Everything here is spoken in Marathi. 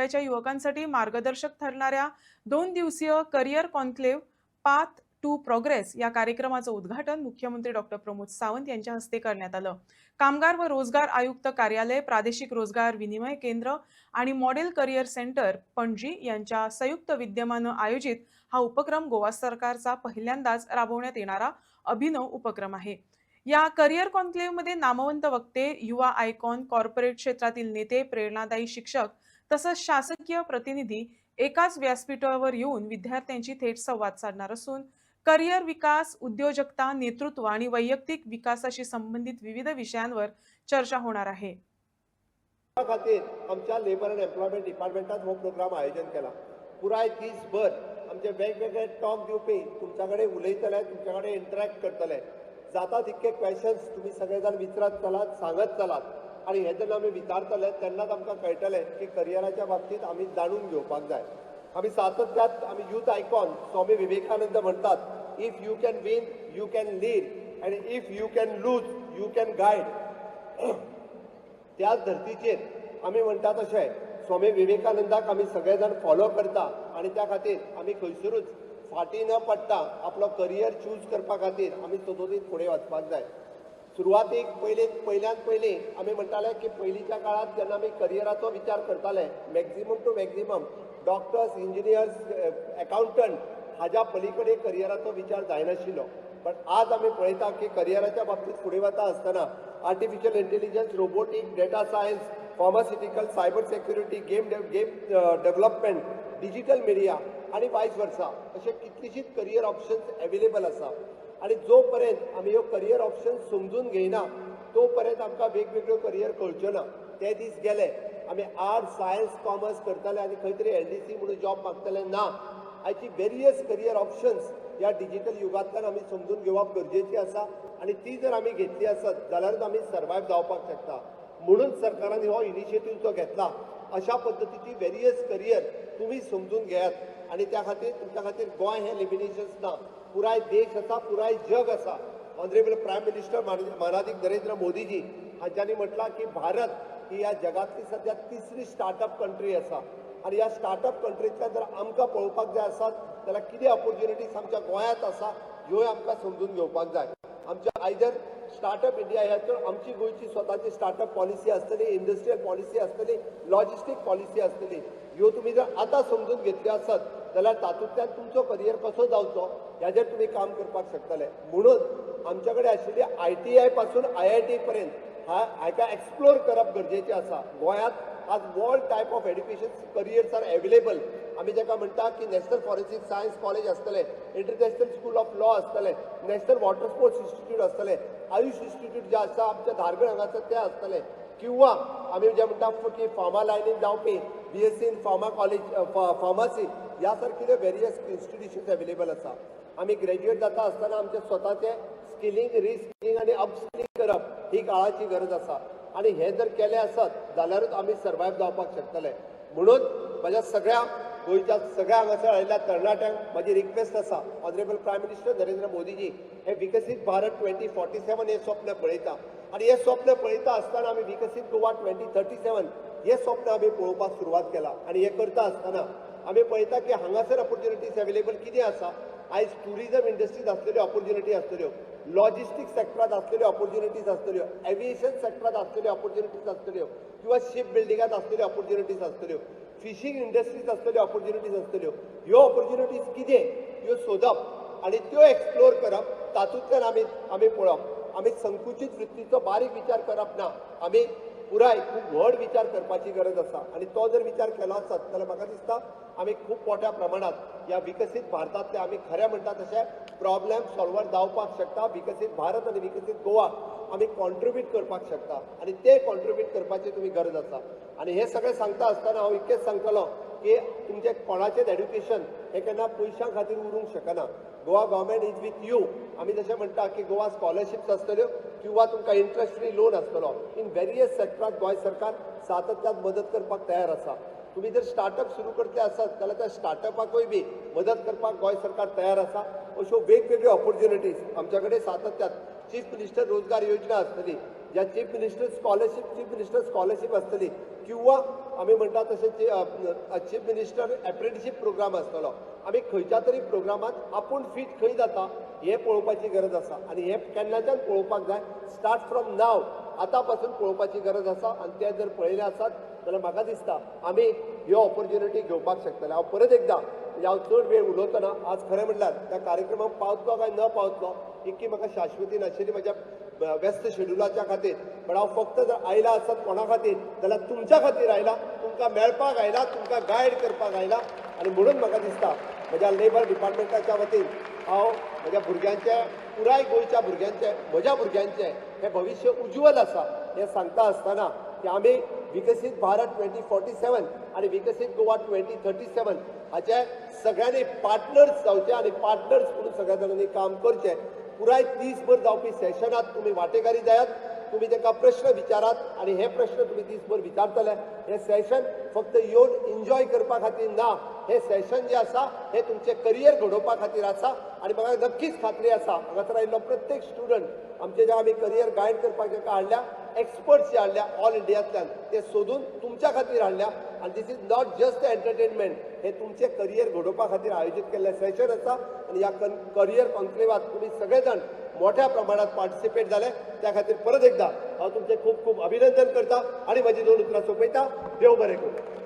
गोव्याच्या युवकांसाठी मार्गदर्शक ठरणाऱ्या 2 दिवसीय career conclave path to progress या कार्यक्रमाचं उद्घाटन मुख्यमंत्री डॉक्टर प्रमोद सावंत यांच्या हस्ते करण्यात आलं। कामगार व रोजगार आयुक्त कार्यालय, प्रादेशिक रोजगार विनिमय केंद्र आणि मॉडेल करिअर सेंटर पणजी यांच्या संयुक्त विद्यमानं आयोजित हा उपक्रम गोवा सरकारचा पहिल्यांदाच राबवण्यात येणारा अभिनव उपक्रम आहे। या करिअर कॉन्क्लेव्हमध्ये नामवंत वक्ते, युवा आयकॉन, कॉर्पोरेट क्षेत्रातील नेते, प्रेरणादायी शिक्षक तसंच शासकीय प्रतिनिधी एकाच व्यासपीठावर येऊन विद्यार्थ्यांशी थेट संवाद साधणार असून करिअर विकास, उद्योजकता, नेतृत्व आणि वैयक्तिक विकासाशी संबंधित विविध विषयांवर चर्चा होणार आहे। खातीर आमच्या लेबर अँड एम्प्लॉयमेंट डिपार्टमेंटान हो प्रोग्राम आयोजन केला। पुराय दिसभर आमचे वेगवेगळे टॉक दिवपी तुमच्याकडे उलयतले, तुमच्याकडे इंटरॅक्ट करतले। जाता तितके क्वेश्चन्स तुम्ही सगळेजण विचारत चलात, सांगत चलात आणि हे जेन्ना आमी विचारतले तेन्नाच आमकां कळटलें की करियराच्या बाबतीत आमी जाणून घेवपाक जाय। आमी सातत्यात आमी यूथ आयकॉन स्वामी विवेकानंद म्हणतात, if you can win you can lead and if you can lose you can guide. त्याच धर्तीचेर आमी म्हणटा तशें स्वामी विवेकानंदाक आमी सगळेजण फॉलो करता आणि त्या खातीर आमी खंयसरूच फाटी न पडटा आपलो करियर चूज करपा खातीर आमी सतत फुडें वचपाक जाय। सुरवातीक पयली आमी म्हणटाले की पयलींच्या काळात जेन्ना आमी करियराचो विचार करताले maximum to maximum doctors, engineers, accountant हाज्या पलीकडे करियराचो विचार जायनाशिल्लो। पण आज आमी पळयता की करियराच्या बाबतीत फुडें वता आसतना artificial intelligence, robotic, data science, pharmaceutical, cyber security, game development, digital media आणि वायस वर्सा अशे कितलीशीच करियर ऑप्शन्स अवेलेबल आसा। आणि जो पर्यंत आमी ह्यो करियर ऑप्शन्स समजून घेयना तो पर्यंत आमकां वेगवेगळ्यो करियर कळच्यो ना। ते दीस गेले आमी आर्ट्स, सायन्स, कॉमर्स करतले आनी खंय तरी LDC म्हणून जॉब मागतले ना। आयची वेरियस करियर ऑप्शन्स ह्या डिजिटल युगांतल्यान आमी समजून घेवप गरजेची आसा आणि ती जर आमी घेतली आसत जाल्यारूच आमी सर्वायव जावपाक शकता। म्हणून सरकारान हो इनिशिएटीव जो घेतला अशा पद्धतीची वेरियस करियर तुम्ही समजून घेयात आणि त्या खातीर तुमच्या खातीर गोंय हे लिमिटेशन्स ना, पुराय देश आसा, पुराय जग आसा। ऑनरेबल प्रायम मिनिस्टर माननीय नरेंद्र मोदीजी हांच्यांनी म्हटलां की भारत ही ह्या जगातली सध्या तिसरी स्टार्टअप कंट्री आसा आणि ह्या स्टार्टअप कंट्रींतल्यान जर आमकां पळोवपाक जाय आसत जाल्यार कितें ऑपॉर्च्युनिटीज आमच्या गोंयांत आसा ह्यो आमकां समजून घेवपाक जाय। आमच्या आयदर स्टार्टअप इंडिया ह्याचो आमची गोंयची स्वताची स्टार्टअप पॉलिसी आसतली, इंडस्ट्रियल पॉलिसी आसतली, लॉजिस्टीक पॉलिसी आसतली, ह्यो तुम्ही जर आतां समजून घेतल्यो आसत जाल्यार तातूंतल्यान तुमचो करियर कसो जावचो ह्याचेर तुम्ही काम करपाक शकतले। म्हणून आमच्या कडेन आशिल्ली ITI पासून IIT पर्यंत हाका एक्सप्लोर करप गरजेचें आसा। गोंयांत आज all type of education careers are available. आमी जेका म्हणटा की नॅशनल फॉरेन्सिक सायन्स कॉलेज आसतले, इंटरनॅशनल स्कूल ऑफ लॉ आसतले, नॅशनल वॉटर स्पोर्ट्स इन्स्टिट्यूट आसतले, आयुष इन्स्टिट्यूट जे आसा आमच्या धारगळ हांगासर ते आसतले, किंवा आमी जे म्हणटा की फार्मा लायनीन जावपी BSc in pharma college pharmacy ह्या सारकिल्यो वेरियस इन्स्टिट्यूशन्स अवेलेबल आसा। आमी ग्रॅज्युएट जाता आसतना आमचे स्वताचे स्किलिंग, रिस्किलिंग आणि अपस्किलिंग करप ही काळाची गरज आसा आणि हे जर केले आसत जाल्यारूच आमी सर्वायव जावपाक शकतले। म्हणून म्हज्या सगळ्या गोंयच्या सगळ्या हांगासर आयिल्ल्या तरणाट्यांक म्हाजी रिक्वेस्ट आसा, honourable prime minister Narendra Modiji हे विकसीत भारत 2047 हे स्वप्न पळयता आणि हे स्वप्न पळयता आसतना आमी विकसीत गोवा 2037 हे स्वप्न आमी पळोवपाक सुरवात केला आणि हे करता आसतना आमी पळयता की हांगासर ऑपॉर्च्युनिटीज अवेलेबल कितें आसा। आयज टुरिजम इंडस्ट्रीज आसलेल्यो ऑपॉर्च्युनिटी आसतल्यो, लॉजिस्टिक सेक्टरांत आसलेल्यो ऑपॉर्च्युनिटीज आसतल्यो, एविएशन सेक्टरांत आसलेल्यो ऑपॉर्च्युनिटीज आसतल्यो, किंवा शिप बिल्डिंगांत आसलेल्यो ऑपॉर्च्युनिटीज आसतल्यो, फिशींग इंडस्ट्रीज आसलेल्यो ऑपॉर्च्युनिटीज आसतल्यो। ह्यो ऑपॉर्च्युनिटीज कितें ह्यो सोदप आणि त्यो एक्सप्लोर करप, तातूंतल्यान आमी पळोवप। आमी संकुचित वृत्तीचो बारीक विचार करप ना, आमी पुराय खूब व्हड विचार करपाची गरज आसा आणि तो जर विचार केलो आसत जाल्यार म्हाका दिसता आमी खूब मोठ्या प्रमाणात ह्या विकसीत भारतांतले आमी खरें म्हणटा तशें प्रॉब्लेम सॉल्वर जावपाक शकता। विकसीत भारत आणि विकसीत गोवा आमी कॉन्ट्रिब्यूट करपाक शकता आणि ते कॉन्ट्रिब्यूट करपाची तुमी गरज आसा। आणि हे सगळें सांगता आसतना हांव इतकेंच सांगतलों की तुमचें कोणाचेंच एड्युकेशन हे केन्ना पयशां खातीर उरूंक शकना। Goa government is with you. आमी जशें म्हणटा की गोवा स्कॉलरशिप्स आसतल्यो किंवा तुमकां इंट्रस्ट फ्री लोन आसतलो, इन वेरियस सेक्टरांत गोंय सरकार सातत्यान मदत करपाक तयार आसा। तुम्ही जर स्टार्टअप सुरू करते आसत जाल्यार त्या स्टार्टअपाकूय बी मदत करपाक गोंय सरकार तयार आसा। अश्यो वेगवेगळ्यो ऑपॉर्च्युनिटीज आमच्या कडेन सातत्यान चीफ मिनिस्टर रोजगार योजना आसतली, ज्या चीफ मिनिस्टर स्कॉलरशिप आसतली किंवा आमी म्हणटा तशें चीफ मिनिस्टर एप्रेंटिशीप प्रोग्राम आसतलो. आमी खंयच्या तरी प्रोग्रामात आपूण फीट खंय जाता हें पळोवपाची गरज आसा आनी हें केन्नाच्यान पळोवपाक जाय. स्टार्ट फ्रॉम नाव, आतां पासून पळोवपाची गरज आसा आनी तें जर पळयलें आसात जाल्यार म्हाका दिसता आमी ह्यो ऑपॉर्च्युनिटी घेवपाक शकतले. हांव परत एकदां हांव चड वेळ उलोवतना आज खरें म्हणल्यार त्या कार्यक्रमाक पावतलो काय न पावतलो इतकी म्हाका शाश्वती नाशिल्ली म्हज्या व्यस्त शेड्युलाच्या खातीर. पण हांव फक्त जर आयला आसत कोणा खातीर जाल्यार तुमच्या खातीर आयला, तुमकां मेळपाक आयला, तुमकां गायड करपाक आयला. आनी म्हणून म्हाका दिसता म्हज्या लेबर डिपार्टमेंटाच्या वतीन हांव म्हज्या भुरग्यांचे, पुराय गोंयच्या भुरग्यांचे, म्हज्या भुरग्यांचे हें भविश्य उज्वल आसा हें सांगता आसतना की आमी विकसीत भारत 2047 आणि विकसीत गोवा 2037 हाचे सगळ्यांनी पार्टनर्स जावचे आनी पार्टनर्स म्हणून सगळ्या जाणांनी काम करचें. पुराय दीसभर जावपी सेशनात तुमी वांटेकारी जायात, तुमी ताका प्रश्न विचारात आनी हे प्रश्न तुमी दीसभर विचारतले. हे सेशन फक्त येवन एन्जॉय करपा खातीर ना, हे सेशन जे आसा हे तुमचे करियर घडोवपा खातीर आसा. आनी म्हाका नक्कीच खात्री आसा हांगासर आयिल्लो प्रत्येक स्टुडंट आमचे जे आमी करियर गायड करपाक जाका हाडल्या, एक्सपर्ट्स जे हाडल्या ऑल इंडियांतल्यान ते सोदून तुमच्या खातीर हाडल्या. आनी this is not just entertainment, हे तुमचे करियर घडोवपा खातीर आयोजीत केल्लें सेशन आसा. आनी ह्या करियर कॉन्क्लेवात तुमी सगळे जाण मोठ्या प्रमाणात पार्टिसिपेट जाले त्या खातीर परत एकदा हांव तुमचे खूब खूब अभिनंदन करता आनी म्हजी 2 उतरां सोंपयता. देव बरें करूं.